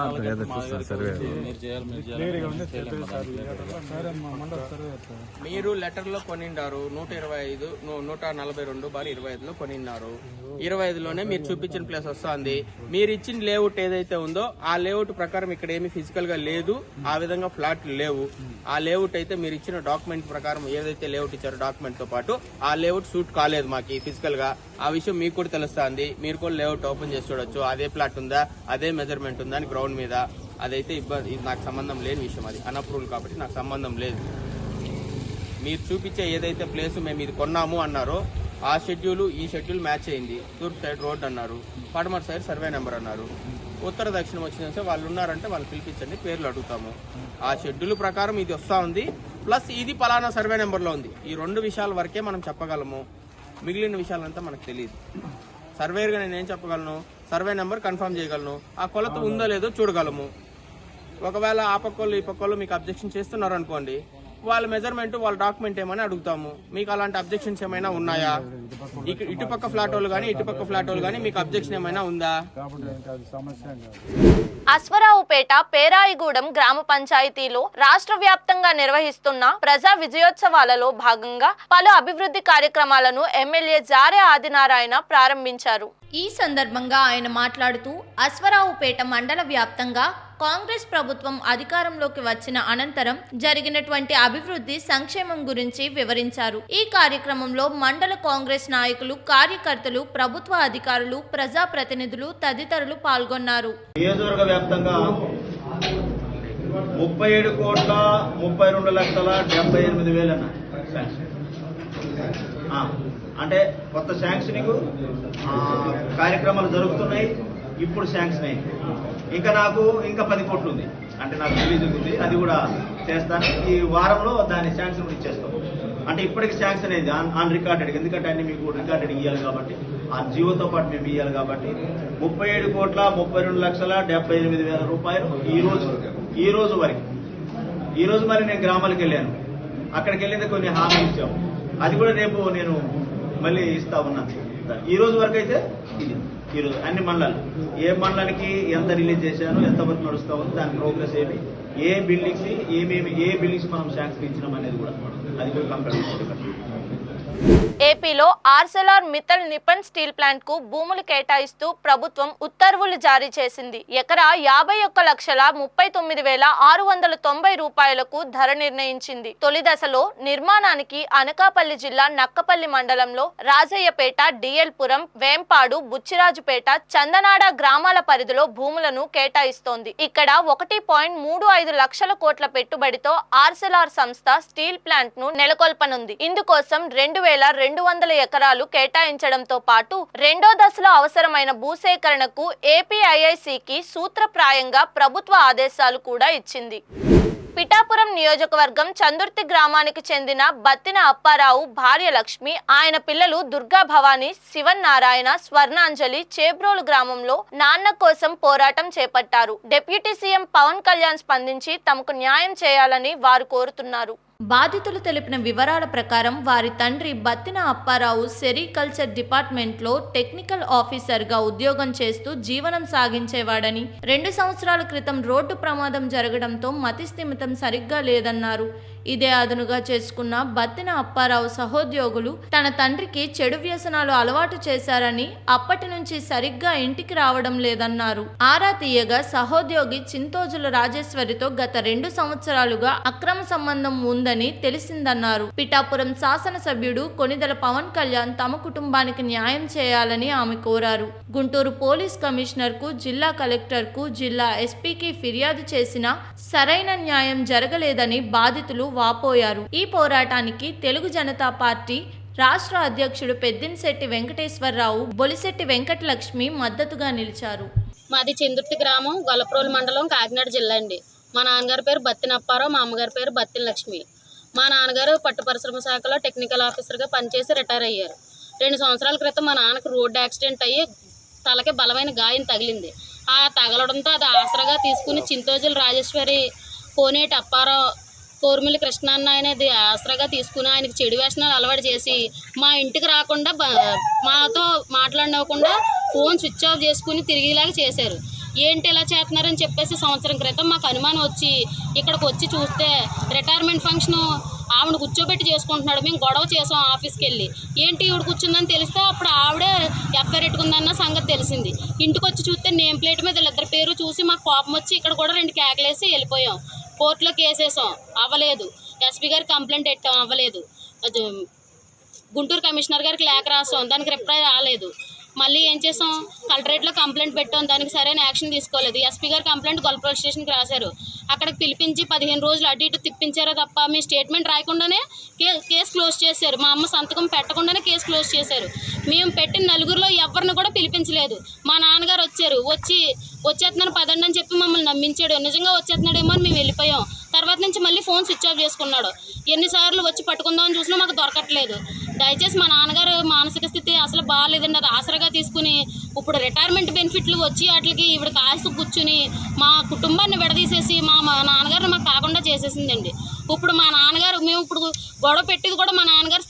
మీరు లెటర్లో కొనిండారు 125/142/25లో కొనిన్నారు. 25లోనే మీరు చూపించిన ప్లేస్ వస్తుంది. మీరు ఇచ్చిన లేఅవుట్ ఏదైతే ఉందో ఆ లేఅవుట్ ప్రకారం ఇక్కడ ఏమి ఫిజికల్ గా లేదు, ఆ విధంగా ఫ్లాట్లు లేవు. ఆ లేఅవుట్ అయితే మీరు ఇచ్చిన డాక్యుమెంట్ ప్రకారం ఏదైతే లేఅవుట్ ఇచ్చారో డాక్యుమెంట్ తో పాటు ఆ లేఅవుట్ సూట్ కాలేదు మాకు ఫిజికల్ గా. ఆ విషయం మీకు కూడా తెలుస్తుంది. మీరు కూడా లేఅవుట్ ఓపెన్ చేసి చూడొచ్చు. అదే ప్లాట్ ఉందా, అదే మెజర్మెంట్ ఉందా అని గ్రౌండ్ మీద. అదైతే ఇబ్బంది, ఇది నాకు సంబంధం లేని విషయం. అది అన్అప్రూవల్ కాబట్టి నాకు సంబంధం లేదు. మీరు చూపించే ఏదైతే ప్లేస్ మేము ఇది కొన్నాము అన్నారో ఆ షెడ్యూల్ ఈ షెడ్యూల్ మ్యాచ్ అయింది. తూర్పు సైడ్ రోడ్ అన్నారు, పడమర సైడ్ సర్వే నెంబర్ అన్నారు. ఉత్తర దక్షిణం వచ్చిన వాళ్ళు ఉన్నారంటే వాళ్ళు పిలిపించండి, పేర్లు అడుగుతాము. ఆ షెడ్యూల్ ప్రకారం ఇది వస్తూ ఉంది, ప్లస్ ఇది పలానా సర్వే నెంబర్లో ఉంది. ఈ 2 విషయాల వరకే మనం చెప్పగలము. మిగిలిన విషయాలంతా మనకు తెలియదు. సర్వేర్గా నేనేం చెప్పగలను, సర్వే నెంబర్ కన్ఫర్మ్ చేయగలను, ఆ కొలత ఉందో లేదో చూడగలము. ఒకవేళ ఆ పక్కోళ్ళు ఈ పక్కోళ్ళు మీకు అబ్జెక్షన్ చేస్తున్నారు అనుకోండి, వాళ్ళ మెజర్మెంట్ వాళ్ళ డాక్యుమెంట్ ఏమని అడుగుతాము. మీకు అలాంటి అబ్జెక్షన్స్ ఏమైనా ఉన్నాయా? ఇటుపక్క ఫ్లాట్ వాళ్ళు కానీ ఇటుపక్క ఫ్లాట్ వాళ్ళు కానీ మీకు అబ్జెక్షన్ ఏమైనా ఉందా? అశ్వరావుపేట పేరాయిగూడెం గ్రామ పంచాయతీలో రాష్ట్ర వ్యాప్తంగా నిర్వహిస్తున్న ప్రజా విజయోత్సవాలలో భాగంగా పలు అభివృద్ధి కార్యక్రమాలను ఎమ్మెల్యే జారే ఆదినారాయణ ప్రారంభించారు. ఈ సందర్భంగా ఆయన మాట్లాడుతూ అశ్వరావుపేట మండల వ్యాప్తంగా కాంగ్రెస్ ప్రభుత్వం అధికారంలోకి వచ్చిన అనంతరం జరిగినటువంటి అభివృద్ధి సంక్షేమం గురించి వివరించారు. ఈ కార్యక్రమంలో మండల కాంగ్రెస్ నాయకులు, కార్యకర్తలు, ప్రభుత్వ అధికారులు, ప్రజాప్రతినిధులు తదితరులు పాల్గొన్నారు. నియోజకవర్గ వ్యాప్తంగా 37,32,78,000 అంటే కొత్త శాంక్షనింగ్ కార్యక్రమాలు జరుగుతున్నాయి. ఇప్పుడు శాంక్షన్ అయింది. నాకు 10 కోట్లు ఉంది, అంటే నాకు రిలీజింగ్ ఉంది, అది కూడా చేస్తాను. ఈ వారంలో దాన్ని శాంక్షన్ ఇచ్చేస్తాం. అంటే ఇప్పటికి శాంక్షన్ అయింది ఆన్ రికార్డెడ్. ఎందుకంటే అన్ని మీకు రికార్డెడ్ ఇవ్వాలి కాబట్టి, ఆ జీవోతో పాటు మేము ఇవ్వాలి కాబట్టి 37,32,78,000 రూపాయలు ఈ రోజు వరకు. ఈ రోజు మరి నేను గ్రామాలకు వెళ్ళాను, అక్కడికి వెళ్ళేది కొన్ని హామీ ఇచ్చాము. అది కూడా రేపు నేను మళ్ళీ ఇస్తా ఉన్నాను. ఈ రోజు వరకు అయితే ఇది ఈరోజు అన్ని మండలాలు, ఏ మండలానికి ఎంత రిలీజ్ చేశాను, ఎంతవరకు నడుస్తా ఉంది, దాని ప్రోగ్రెస్ ఏమి, ఏ బిల్డింగ్స్ మనం శాంక్షన్ ఇచ్చినాం అనేది కూడా అది కూడా కంప్లీట్. ఏపీలో Arcelor Mittal Nippon steel plant కు భూములు కేటాయిస్తూ ప్రభుత్వం ఉత్తర్వులు జారీ చేసింది. ఎకరా 51,39,690 రూపాయలకు ధర నిర్ణయించింది. తొలి దశలో నిర్మాణానికి అనకాపల్లి జిల్లా నక్కపల్లి మండలంలో రాజయ్యపేట, డిఎల్పురం, వేంపాడు, బుచ్చిరాజుపేట, చందనాడ గ్రామాల పరిధిలో భూములను కేటాయిస్తోంది. ఇక్కడ 1.35 లక్షల కోట్ల పెట్టుబడితో ఆర్సెలార్ సంస్థ స్టీల్ ప్లాంట్ ను నెలకొల్పనుంది. ఇందుకోసం 2,200 ఎకరాలు కేటాయించడంతో పాటు రెండో దశలో అవసరమైన భూసేకరణకు ఏపీఐఐసికి సూత్రప్రాయంగా ప్రభుత్వ ఆదేశాలు కూడా ఇచ్చింది. పిఠాపురం నియోజకవర్గం చందుర్తి గ్రామానికి చెందిన బత్తిన అప్పారావు భార్య లక్ష్మి, ఆయన పిల్లలు దుర్గా భవాని, శివన్నారాయణ, స్వర్ణాంజలి చేబ్రోలు గ్రామంలో నాన్న కోసం పోరాటం చేపట్టారు. డిప్యూటీ సీఎం పవన్ కళ్యాణ్ స్పందించి తమకు న్యాయం చేయాలని వారు కోరుతున్నారు. బాధితులు తెలిపిన వివరాల ప్రకారం వారి తండ్రి బత్తిన అప్పారావు సెరికల్చర్ డిపార్ట్మెంట్లో టెక్నికల్ ఆఫీసర్గా ఉద్యోగం చేస్తూ జీవనం సాగించేవాడని, 2 సంవత్సరాల క్రితం రోడ్డు ప్రమాదం జరగడంతో మతిస్థిమితం సరిగ్గా లేదన్నారు. ఇదే అదునుగా చేసుకున్న బత్తిన అప్పారావు సహోద్యోగులు తన తండ్రికి చెడు వ్యసనాలు అలవాటు చేశారని, అప్పటి నుంచి సరిగ్గా ఇంటికి రావడం లేదన్నారు. ఆరా తీయగా సహోద్యోగి చింతోజుల రాజేశ్వరితో గత 2 సంవత్సరాలుగా అక్రమ సంబంధం ఉందని తెలిసిందన్నారు. పిఠాపురం శాసనసభ్యుడు కొనిదెల పవన్ కళ్యాణ్ తమ కుటుంబానికి న్యాయం చేయాలని ఆమె కోరారు. గుంటూరు పోలీస్ కమిషనర్ కు, జిల్లా కలెక్టర్ కు, జిల్లా ఎస్పీకి ఫిర్యాదు చేసినా సరైన న్యాయం జరగలేదని బాధితులు వాపోయారు. ఈ పోరాటానికి తెలుగు జనతా పార్టీ రాష్ట్ర అధ్యక్షుడు పెద్దింశెట్టి వెంకటేశ్వరరావు, బొలిశెట్టి వెంకటలక్ష్మి మద్దతుగా నిలిచారు. మాది చందుర్తి గ్రామం, గొల్లప్రోలు మండలం, కాకినాడ జిల్లా అండి. మా నాన్నగారి పేరు బత్తిన అప్పారావు, మా అమ్మగారి పేరు బత్తిన లక్ష్మి. మా నాన్నగారు పట్టు పరిశ్రమ శాఖలో టెక్నికల్ ఆఫీసర్గా పనిచేసి రిటైర్ అయ్యారు. 2 సంవత్సరాల క్రితం మా నాన్నకు రోడ్డు యాక్సిడెంట్ అయ్యి తలకి బలమైన గాయం తగిలింది. ఆ తగలడంతో అది ఆసరాగా తీసుకుని చింతోజుల రాజేశ్వరి, కోనేటి అప్పారావు, కోరుమిల్లి కృష్ణన్న అనేది ఆసరాగా తీసుకుని ఆయనకి చెడు వ్యసనాలు అలవాటు చేసి మా ఇంటికి రాకుండా మాతో మాట్లాడనివ్వకుండా ఫోన్ స్విచ్ ఆఫ్ చేసుకుని తిరిగేలాగా చేశారు. ఏంటి ఇలా చేస్తున్నారని చెప్పేసి సంవత్సరం క్రితం మాకు అనుమానం వచ్చి ఇక్కడికి వచ్చి చూస్తే రిటైర్మెంట్ ఫంక్షను ఆవిడ కూర్చోబెట్టి చేసుకుంటున్నాడు. మేము గొడవ చేసాం ఆఫీస్కి వెళ్ళి. ఏంటి ఈవిడ కూర్చుందని తెలిస్తే అప్పుడు ఆవిడే ఎఫ్ఐఆర్ పెట్టుకుందన్న సంగతి తెలిసింది. ఇంటికి వచ్చి చూస్తే నేమ్ ప్లేట్ మీద వీళ్ళిద్దరి పేరు చూసి మాకు కోపం వచ్చి ఇక్కడ కూడా 2 కేకలేసి వెళ్ళిపోయాం. కోర్టులో కేసేసాం, అవ్వలేదు. ఎస్పీ గారికి కంప్లైంట్ పెట్టాం, అవ్వలేదు. గుంటూరు కమిషనర్ గారికి లేఖ రాసాం, దానికి రిప్లై రాలేదు. మళ్ళీ ఏం చేసాం, కలెక్టరేట్లో కంప్లైంట్ పెట్టాం, దానికి సరైన యాక్షన్ తీసుకోలేదు. ఎస్పీ గారు కంప్లైంట్ గొల్లపల్లి స్టేషన్కి రాశారు. అక్కడికి పిలిపించి 15 రోజులు అటు ఇటు తిప్పించారో తప్ప మీ స్టేట్మెంట్ రాయకుండానే కేసు క్లోజ్ చేశారు. మా అమ్మ సంతకం పెట్టకుండానే కేసు క్లోజ్ చేశారు. మేము పెట్టిన 4గురిలో ఎవరిని కూడా పిలిపించలేదు. మా నాన్నగారు వచ్చారు, వచ్చేస్తున్నాను పదండి అని చెప్పి మమ్మల్ని నమ్మించాడు. నిజంగా వచ్చేస్తున్నాడేమో అని మేము వెళ్ళిపోయాం. తర్వాత నుంచి మళ్ళీ ఫోన్ స్విచ్ ఆఫ్ చేసుకున్నాడు. ఎన్నిసార్లు వచ్చి పట్టుకుందామని చూసినా మాకు దొరకట్లేదు. దయచేసి మా నాన్నగారు మానసిక స్థితి అసలు బాగాలేదండి. అది ఆసరాగా తీసుకుని ఇప్పుడు రిటైర్మెంట్ బెనిఫిట్లు వచ్చి వాటికి ఈవిడ కాసు కూర్చుని మా కుటుంబాన్ని విడదీసేసి మా నాన్నగారిని మాకు కాకుండా చేసేసిందండి. ఇప్పుడు మా నాన్నగారు మేము ఇప్పుడు గొడవ పెట్టేది కూడా మా నాన్నగారు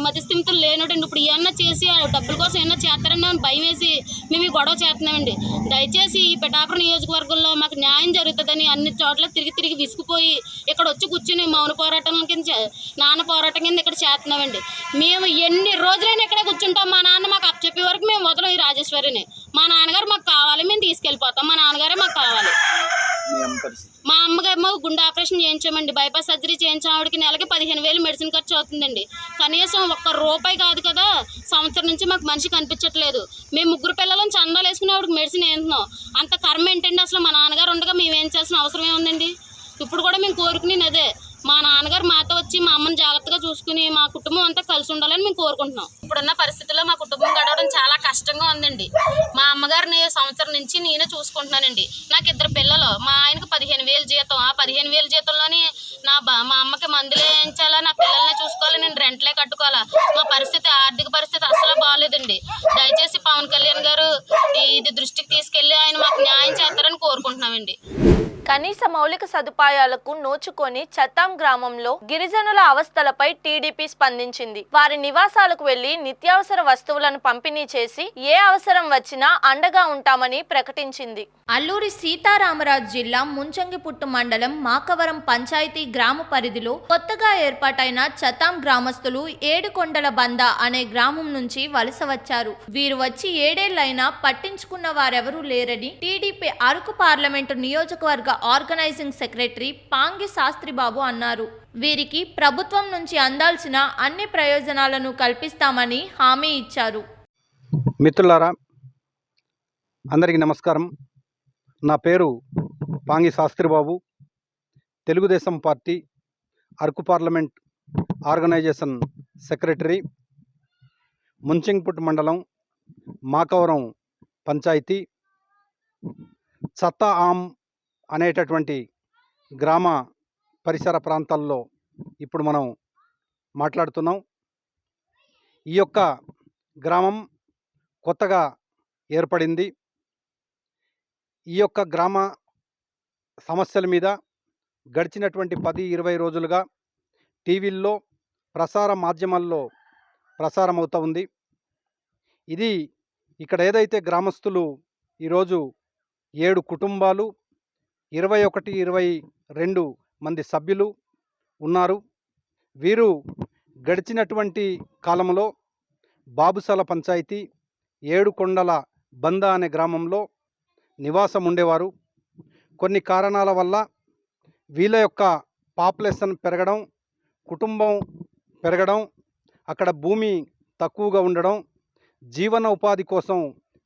మతి స్థితితులు లేనటండి. ఇప్పుడు ఏమన్నా చేసి ఆ డబ్బుల కోసం ఏమన్నా చేస్తారని భయం వేసి మేము ఈ గొడవ చేస్తున్నామండి. దయచేసి ఈ పిఠాపురం నియోజకవర్గంలో మాకు న్యాయం జరుగుతుందని అన్ని చోట్ల తిరిగి విసిగిపోయి ఇక్కడ వచ్చి కూర్చుని మౌన పోరాటం కింద నాన్న పోరాటం కింద ఇక్కడ చేస్తున్నామండి. మేము ఎన్ని రోజులైనా ఇక్కడే కూర్చుంటాం. మా నాన్న మాకు అప్పచెప్పే వరకు మేము వదలం ఈ రాజేశ్వరిని. మా నాన్నగారు మాకు కావాలి, మేము తీసుకెళ్ళిపోతాం. మా నాన్నగారే మాకు కావాలి. మా అమ్మగారు గుండె ఆపరేషన్ చేయించామండి, బైపాస్ సర్జరీ చేయించాం. ఆవిడకి నెలకి 15,000 మెడిసిన్ ఖర్చు అవుతుందండి. కనీసం ₹1 కాదు కదా, సంవత్సరం నుంచి మాకు మనిషి కనిపించట్లేదు. మేము 3 పిల్లలను చందాలు వేసుకుని ఆవిడకి మెడిసిన్ వేస్తున్నాం. అంత కర్మ ఏంటండి అసలు? మా నాన్నగారు ఉండగా మేము ఏం చేయాల్సిన అవసరం ఏముందండి? ఇప్పుడు కూడా మేము కోరుకునేది అదే, మా నాన్నగారు మాతో వచ్చి మా అమ్మని జాగ్రత్తగా చూసుకుని మా కుటుంబం అంతా కలిసి ఉండాలని మేము కోరుకుంటున్నాం. ఇప్పుడున్న పరిస్థితుల్లో మా కుటుంబం గడవడం చాలా కష్టంగా ఉందండి. మా అమ్మగారిని సంవత్సరం నుంచి నేనే చూసుకుంటున్నానండి. నాకు 2 పిల్లలు, మా ఆయనకు 15,000 జీతం. ఆ 15,000 జీతంలోని మా అమ్మకి మందులు వేయించాలా, నా పిల్లల్ని చూసుకోవాలి, నేను రెంట్లే కట్టుకోవాలా. మా పరిస్థితి, ఆర్థిక పరిస్థితి అసలు బాగాలేదండి. దయచేసి పవన్ కళ్యాణ్ గారు ఇది దృష్టికి తీసుకెళ్లి ఆయన మాకు న్యాయం చేస్తారని కోరుకుంటున్నామండి. కనీస మౌలిక సదుపాయాలకు నోచుకొని చత్తాం గ్రామంలో గిరిజనుల అవస్థలపై టీడీపీ స్పందించింది. వారి నివాసాలకు వెళ్లి నిత్యావసర వస్తువులను పంపిణీ చేసి ఏ అవసరం వచ్చినా అండగా ఉంటామని ప్రకటించింది. అల్లూరి సీతారామరాజు జిల్లా ముంచంగిపుట్టు మండలం మాకవరం పంచాయతీ గ్రామ పరిధిలో కొత్తగా ఏర్పాటైన చత్తాం గ్రామస్తులు ఏడుకొండల బంద అనే గ్రామం నుంచి వలస వచ్చారు. వీరు వచ్చి 7 ఏళ్లైనా పట్టించుకున్న వారెవరూ లేరని టీడీపీ అరకు పార్లమెంటు నియోజకవర్గ ఆర్గనైజింగ్ సెక్రటరీ పాంగి శాస్త్రిబాబు అన్నారు. వీరికి ప్రభుత్వం నుంచి అందాల్సిన అన్ని ప్రయోజనాలను కల్పిస్తామని హామీ ఇచ్చారు. మిత్రులారా, అందరికీ నమస్కారం. నా పేరు Pangi Shastribabu, Telugu Desam party Araku parliament organization secretary, Munchingput మండలం మాకవరం పంచాయతీ చత్తా ఆమ్ అనేటటువంటి గ్రామ పరిసర ప్రాంతాల్లో ఇప్పుడు మనం మాట్లాడుతున్నాం. ఈ యొక్క గ్రామం కొత్తగా ఏర్పడింది. ఈ యొక్క గ్రామ సమస్యల మీద గడిచినటువంటి 10-20 రోజులుగా టీవీల్లో, ప్రసార మాధ్యమాల్లో ప్రసారం అవుతూ ఉంది. ఇది ఇక్కడ ఏదైతే గ్రామస్తులు ఈరోజు 7 కుటుంబాలు, 21-22 మంది సభ్యులు ఉన్నారు. వీరు గడిచినటువంటి కాలంలో బాబుసాల పంచాయతీ ఏడుకొండల బంద అనే గ్రామంలో నివాసం ఉండేవారు. కొన్ని కారణాల వల్ల వీళ్ళ యొక్క పాపులేషన్ పెరగడం, కుటుంబం పెరగడం, అక్కడ భూమి తక్కువగా ఉండడం, జీవన ఉపాధి కోసం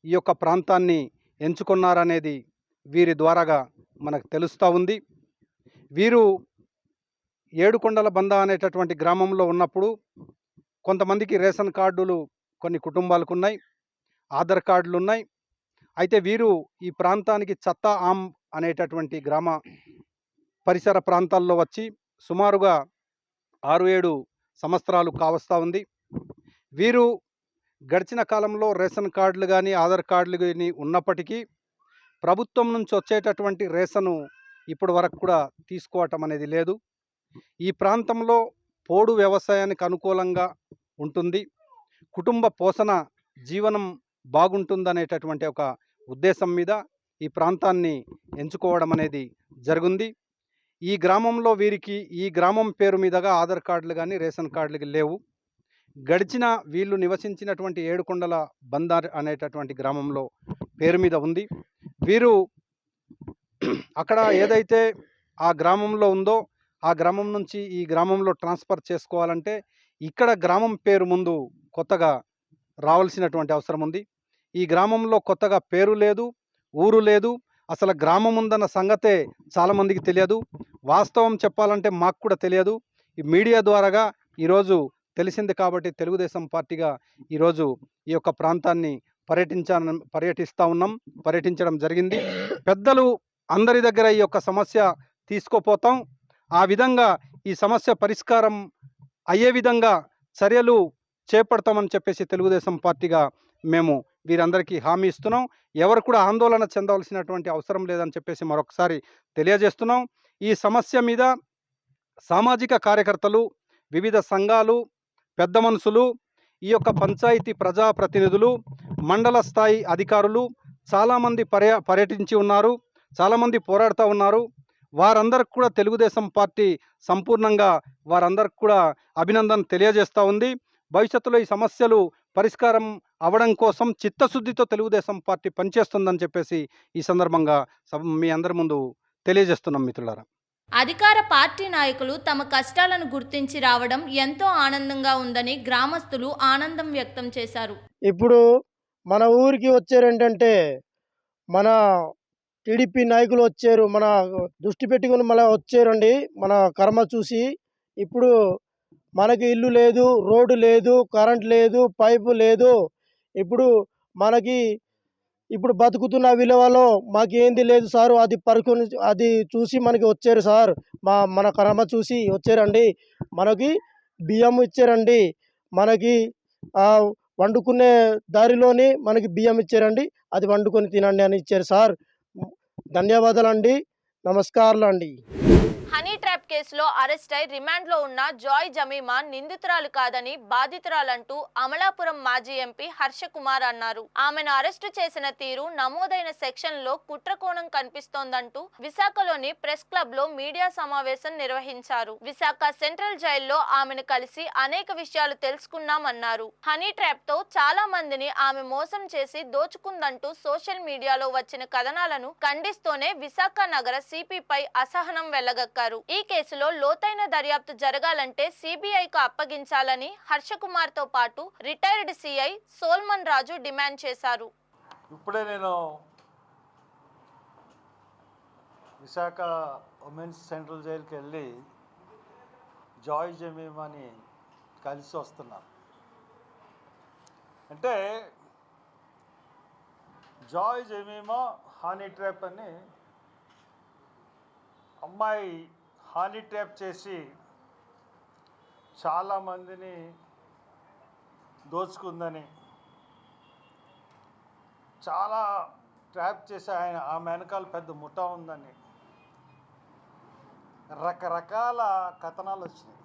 ఈ యొక్క ప్రాంతాన్ని ఎంచుకున్నారనేది వీరి ద్వారాగా మనకు తెలుస్తూ ఉంది. వీరు ఏడుకొండల బంద అనేటటువంటి గ్రామంలో ఉన్నప్పుడు కొంతమందికి రేషన్ కార్డులు కొన్ని కుటుంబాలకు ఉన్నాయి, ఆధార్ కార్డులు ఉన్నాయి. అయితే వీరు ఈ ప్రాంతానికి చత్తా ఆమ్ అనేటటువంటి గ్రామ పరిసర ప్రాంతాల్లో వచ్చి సుమారుగా 6-7 సంవత్సరాలు కావస్తూ ఉంది. వీరు గడిచిన కాలంలో రేషన్ కార్డులు కానీ, ఆధార్ కార్డులు కానీ ఉన్నప్పటికీ ప్రభుత్వం నుంచి వచ్చేటటువంటి రేషను ఇప్పటి వరకు కూడా తీసుకోవటం అనేది లేదు. ఈ ప్రాంతంలో పోడు వ్యవసాయానికి అనుకూలంగా ఉంటుంది, కుటుంబ పోషణ జీవనం బాగుంటుందనేటటువంటి ఒక ఉద్దేశం మీద ఈ ప్రాంతాన్ని ఎంచుకోవడం అనేది జరిగింది. ఈ గ్రామంలో వీరికి ఈ గ్రామం పేరు మీదుగా ఆధార్ కార్డులు కానీ రేషన్ కార్డులు లేవు. గడిచిన వీళ్ళు నివసించినటువంటి ఏడుకొండల బందార్ అనేటటువంటి గ్రామంలో పేరు మీద ఉంది. వీరు అక్కడ ఏదైతే ఆ గ్రామంలో ఉందో ఆ గ్రామం నుంచి ఈ గ్రామంలో ట్రాన్స్ఫర్ చేసుకోవాలంటే ఇక్కడ గ్రామం పేరు ముందు కొత్తగా రావాల్సినటువంటి అవసరం ఉంది. ఈ గ్రామంలో కొత్తగా పేరు లేదు, ఊరు లేదు, అసలు గ్రామం ఉందన్న సంగతే చాలామందికి తెలియదు. వాస్తవం చెప్పాలంటే మాకు కూడా తెలియదు. ఈ మీడియా ద్వారాగా ఈరోజు తెలిసింది కాబట్టి తెలుగుదేశం పార్టీగా ఈరోజు ఈ యొక్క ప్రాంతాన్ని పర్యటించడం జరిగింది. పెద్దలు అందరి దగ్గర ఈ యొక్క సమస్య తీసుకుపోతాం, ఆ విధంగా ఈ సమస్య పరిష్కారం అయ్యే విధంగా చర్యలు చేపడతామని చెప్పేసి తెలుగుదేశం పార్టీగా మేము వీరందరికీ హామీ ఇస్తున్నాం. ఎవరు కూడా ఆందోళన చెందవలసినటువంటి అవసరం లేదని చెప్పేసి మరొకసారి తెలియజేస్తున్నాం. ఈ సమస్య మీద సామాజిక కార్యకర్తలు, వివిధ సంఘాలు, పెద్ద మనుషులు, ఈ యొక్క పంచాయతీ ప్రజాప్రతినిధులు, మండల స్థాయి అధికారులు చాలామంది పర్యటించి ఉన్నారు, చాలామంది పోరాడుతూ ఉన్నారు. వారందరికి కూడా తెలుగుదేశం పార్టీ సంపూర్ణంగా వారందరికి కూడా అభినందన తెలియజేస్తూ ఉంది. భవిష్యత్తులో ఈ సమస్యలు పరిష్కారం అవ్వడం కోసం చిత్తశుద్ధితో తెలుగుదేశం పార్టీ పనిచేస్తుందని చెప్పేసి ఈ సందర్భంగా మీ అందరి ముందు తెలియజేస్తున్నాం మిత్రులారా. అధికార పార్టీ నాయకులు తమ కష్టాలను గుర్తించి రావడం ఎంతో ఆనందంగా ఉందని గ్రామస్తులు ఆనందం వ్యక్తం చేశారు. ఇప్పుడు మన ఊరికి వచ్చారేంటంటే మన టీడీపీ నాయకులు వచ్చారు, మన దృష్టి పెట్టుకుని మళ్ళీ వచ్చారండి మన కర్మ చూసి. ఇప్పుడు మనకి ఇల్లు లేదు, రోడ్డు లేదు, కరెంట్ లేదు, పైపు లేదు. ఇప్పుడు మనకి ఇప్పుడు బతుకుతున్న విలువలో మాకేంది లేదు సారు, అది చూసి మనకి వచ్చారు సార్, మన కర్మ చూసి వచ్చారండి. మనకి బియ్యం ఇచ్చారండి, మనకి వండుకునే దారిలోని మనకి బియ్యం ఇచ్చారండి, అది వండుకొని తినండి అని ఇచ్చారు సార్. ధన్యవాదాలండి, నమస్కారాలు అండి. హనీ ట్రాప్ కేసులో అరెస్ట్ అయి రిమాండ్లో ఉన్న జాయ్ జమీమా నిందితురాలు కాదని బాధితురాలంటూ అమలాపురం మాజీ ఎంపీ హర్షకుమార్ అన్నారు. ఆమెను అరెస్టు చేసిన తీరు, నమోదైన సెక్షన్లో కుట్రకోణం కనిపిస్తోందంటూ విశాఖలోని ప్రెస్ క్లబ్ లో మీడియా సమావేశం నిర్వహించారు. విశాఖ సెంట్రల్ జైల్లో ఆమెను కలిసి అనేక విషయాలు తెలుసుకున్నామన్నారు. హనీ ట్రాప్ తో చాలా మందిని ఆమె మోసం చేసి దోచుకుందంటూ సోషల్ మీడియాలో వచ్చిన కథనాలను ఖండిస్తూనే విశాఖ నగర సిపిపై అసహనం వెళ్లగక్కారు. ఈ కేసులో లోతైన దర్యాప్తు జరగాలంటే సిబిఐకు అప్పగించాలని హర్షకుమార్ తో పాటు రిటైర్డ్ సిఐ సోల్మన్ రాజు డిమాండ్ చేశారు. ఇప్పుడే నేను విశాఖ ఉమెన్స్ సెంట్రల్ జైలుకి వెళ్ళి జాయ్ జమీమాని కలిసి వస్తున్నాను. అంటే జాయ్ జమీమా హనీ ట్రాప్ అని అమ్మాయి హనీ ట్రాప్ చేసి చాలామందిని దోచుకుందని, చాలా ట్రాప్ చేసి ఆమె వెనకాల పెద్ద ముఠా ఉందని రకరకాల కథనాలు వచ్చినాయి.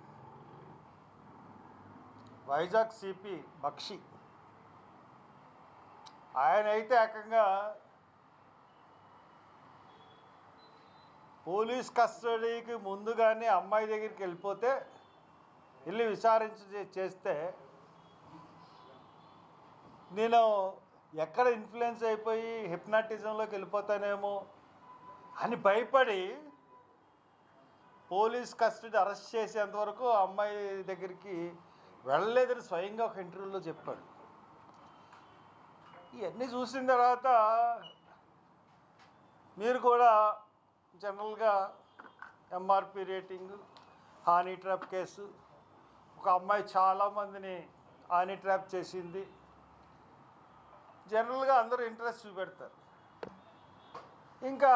వైజాగ్ సిపి బక్షి ఆయన అయితే ఏకంగా పోలీస్ కస్టడీకి ముందుగానే అమ్మాయి దగ్గరికి వెళ్ళి చేస్తే నేను ఎక్కడ ఇన్ఫ్లుయెన్స్ అయిపోయి హిప్నాటిజంలోకి వెళ్ళిపోతానేమో అని భయపడి పోలీస్ కస్టడీ అరెస్ట్ చేసేంతవరకు అమ్మాయి దగ్గరికి వెళ్ళలేదని స్వయంగా ఒక ఇంటర్వ్యూలో చెప్పాడు. ఇవన్నీ చూసిన తర్వాత మీరు కూడా జనరల్గా MRP rating, honey trap case, ఒక అమ్మాయి చాలామందిని హనీ ట్రాప్ చేసింది, జనరల్గా అందరూ ఇంట్రెస్ట్ చూపెడతారు. ఇంకా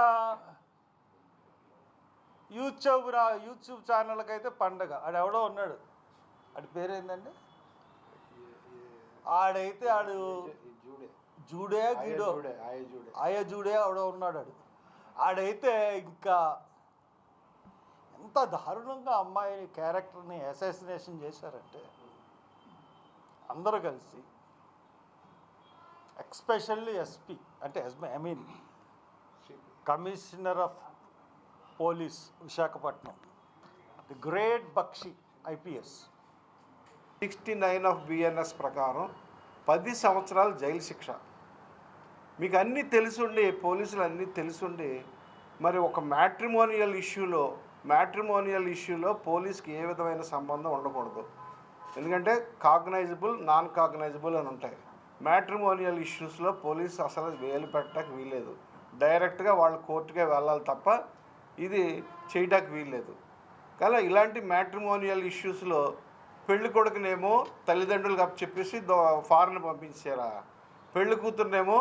యూట్యూబ్ ఛానల్కి అయితే పండగ. ఆడెవడో ఉన్నాడు, ఆడి పేరేందండి, ఆడు జూడే గిడో ఆయ జూడే ఆవిడ ఉన్నాడు ఆడైతే ఇంకా ఎంత దారుణంగా అమ్మాయి క్యారెక్టర్ని అసాసినేషన్ చేశారంటే అందరూ కలిసి, ఎక్స్పెషల్లీ ఎస్పీ అంటే I mean commissioner of police Visakhapatnam, the great Bakshi IPS. 69 of BNS ప్రకారం 10 సంవత్సరాలు జైలు శిక్ష. మీకు అన్నీ తెలుసుండి, పోలీసులు అన్నీ తెలుసుండి, మరి ఒక మ్యాట్రిమోనియల్ ఇష్యూలో పోలీస్కి ఏ విధమైన సంబంధం ఉండకూడదు. ఎందుకంటే కాగ్నైజబుల్, నాన్ కాగ్నైజబుల్ అని ఉంటాయి. మ్యాట్రిమోనియల్ ఇష్యూస్లో పోలీసు అసలు వేలు పెట్టడానికి వీల్లేదు. డైరెక్ట్గా వాళ్ళు కోర్టుకే వెళ్ళాలి తప్ప ఇది చేయడానికి వీల్లేదు. కానీ ఇలాంటి మ్యాట్రిమోనియల్ ఇష్యూస్లో పెళ్లి కొడుకునేమో తల్లిదండ్రులకు అప్పచెప్పేసి ఫారెన్ పంపించారా, పెళ్లి కూతురునేమో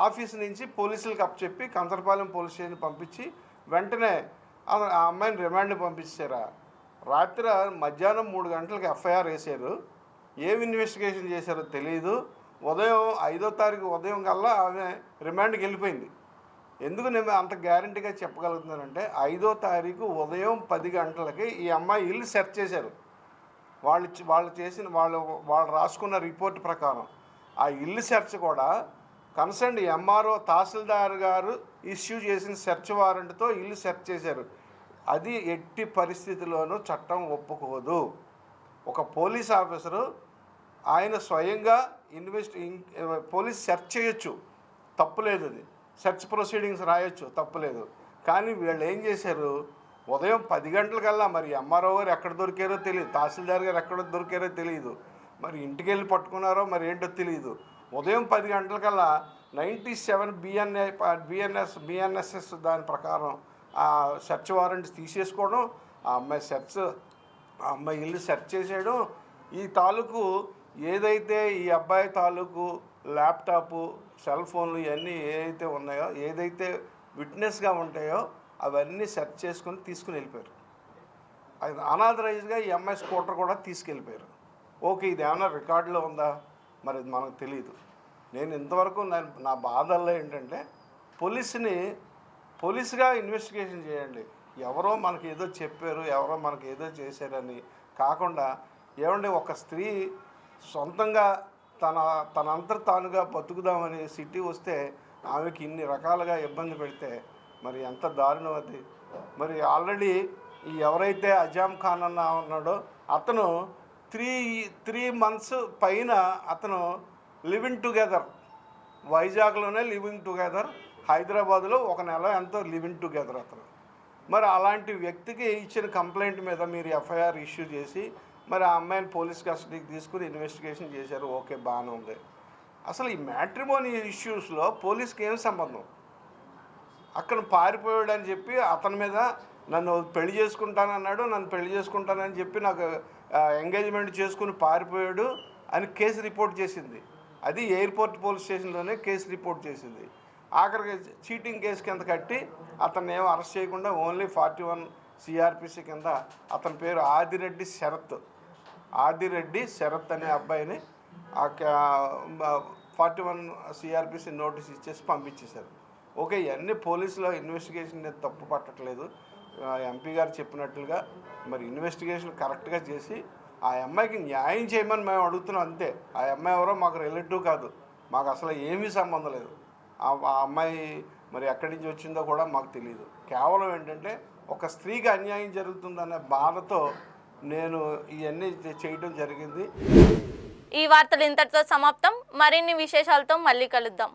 ఆఫీస్ నుంచి పోలీసులకు అప్పచెప్పి కంచరపాలెం పోలీస్ స్టేషన్ పంపించి వెంటనే ఆ అమ్మాయిని రిమాండ్ పంపించారా. రాత్రి మధ్యాహ్నం 3 గంటలకు ఎఫ్ఐఆర్ వేశారు. ఏం ఇన్వెస్టిగేషన్ చేశారో తెలియదు. ఉదయం 5వ తారీఖు ఉదయం కల్లా ఆమె రిమాండ్కి వెళ్ళిపోయింది. ఎందుకు నేను అంత గ్యారంటీగా చెప్పగలుగుతున్నానంటే 5వ తారీఖు ఉదయం 10 గంటలకి ఈ అమ్మాయి ఇల్లు సెర్చ్ చేశారు. వాళ్ళు రాసుకున్న రిపోర్ట్ ప్రకారం ఆ ఇల్లు సెర్చ్ కూడా కన్సర్న్ ఎంఆర్ఓ తహసీల్దార్ గారు ఇష్యూ చేసిన సెర్చ్ వారెంట్తో ఇల్లు సెర్చ్ చేశారు. అది ఎట్టి పరిస్థితిలోనూ చట్టం ఒప్పుకోదు. ఒక పోలీస్ ఆఫీసరు ఆయన స్వయంగా పోలీస్ సెర్చ్ చేయొచ్చు, తప్పులేదు. అది సెర్చ్ ప్రొసీడింగ్స్ రాయొచ్చు, తప్పులేదు. కానీ వీళ్ళు ఏం చేశారు, ఉదయం 10 గంటలకల్లా మరి ఎంఆర్ఓ గారు ఎక్కడ దొరికారో తెలియదు, తహసీల్దార్ గారు ఎక్కడ దొరికారో తెలియదు, మరి ఇంటికి వెళ్ళి పట్టుకున్నారో మరి ఏంటో తెలియదు. ఉదయం 10 గంటలకల్లా 97 బిఎన్ఎస్ఎస్ దాని ప్రకారం ఆ సెర్చ్ వారెంట్స్ తీసేసుకోవడం, ఆ అమ్మాయి ఇల్లు సెర్చ్ చేసేయడం, ఈ తాలూకు ఏదైతే ఈ అబ్బాయి తాలూకు ల్యాప్టాపు, సెల్ ఫోన్లు ఇవన్నీ ఏదైతే ఉన్నాయో, ఏదైతే విట్నెస్గా ఉంటాయో అవన్నీ సెర్చ్ చేసుకొని తీసుకుని వెళ్ళిపోయారు. అది అనాథరైజ్గా ఈ అమ్మాయి స్కూటర్ కూడా తీసుకెళ్ళిపోయారు. ఓకే, ఇది ఏమైనా రికార్డులో ఉందా మరి మనకు తెలియదు. నేను ఇంతవరకు నా బాధల్లో ఏంటంటే పోలీసుగా ఇన్వెస్టిగేషన్ చేయండి. ఎవరో మనకి ఏదో చెప్పారు, ఎవరో మనకి ఏదో చేశారని కాకుండా, ఏమంటే ఒక స్త్రీ సొంతంగా తనంతట తానుగా బతుకుదామని సిటీ వస్తే ఆమెకి ఇన్ని రకాలుగా ఇబ్బంది పెడితే మరి ఎంత దారుణం అది. మరి ఆల్రెడీ ఎవరైతే అజామ్ ఖాన్ అన్న ఉన్నాడో అతను 3 months పైన అతను లివింగ్ టుగెదర్, వైజాగ్లోనే లివింగ్ టుగెదర్, హైదరాబాద్లో 1 నెల ఎంతో లివింగ్ టుగెదర్ అతను. మరి అలాంటి వ్యక్తికి ఇచ్చిన కంప్లైంట్ మీద మీరు ఎఫ్ఐఆర్ ఇష్యూ చేసి మరి ఆ అమ్మాయిని పోలీస్ కస్టడీకి తీసుకుని ఇన్వెస్టిగేషన్ చేశారు. ఓకే, బాగానే ఉంది. అసలు ఈ మ్యాట్రిమోనీ ఇష్యూస్లో పోలీస్కి ఏం సంబంధం? అక్కడ పారిపోయాడు అని చెప్పి అతని మీద నన్ను పెళ్లి చేసుకుంటానన్నాడు, నన్ను పెళ్లి చేసుకుంటానని చెప్పి నాకు ఎంగేజ్మెంట్ చేసుకుని పారిపోయాడు అని కేసు రిపోర్ట్ చేసింది. అది ఎయిర్పోర్ట్ పోలీస్ స్టేషన్లోనే కేసు రిపోర్ట్ చేసింది. ఆఖరికి చీటింగ్ కేసు కింద కట్టి అతన్ని ఏమో అరెస్ట్ చేయకుండా ఓన్లీ 41 సిఆర్పిసి కింద అతని పేరు ఆదిరెడ్డి శరత్ అనే అబ్బాయిని 41 సిఆర్పిసి నోటీస్ ఇచ్చేసి పంపించేశారు. ఓకే, ఇవన్నీ పోలీసులో ఇన్వెస్టిగేషన్ తప్పు పట్టట్లేదు. ఎంపీ గారు చెప్పినట్లుగా మరి ఇన్వెస్టిగేషన్ కరెక్ట్గా చేసి ఆ అమ్మాయికి న్యాయం చేయమని మేము అడుగుతున్నాం అంతే. ఆ అమ్మాయి ఎవరో మాకు రిలేటివ్ కాదు, మాకు అసలు ఏమీ సంబంధం లేదు. ఆ అమ్మాయి మరి ఎక్కడి నుంచి వచ్చిందో కూడా మాకు తెలియదు. కేవలం ఏంటంటే ఒక స్త్రీకి అన్యాయం జరుగుతుందనే బాధతో నేను ఇవన్నీ చేయడం జరిగింది. ఈ వార్తలు ఇంతటితో సమాప్తం. మరిన్ని విశేషాలతో మళ్ళీ కలుద్దాం.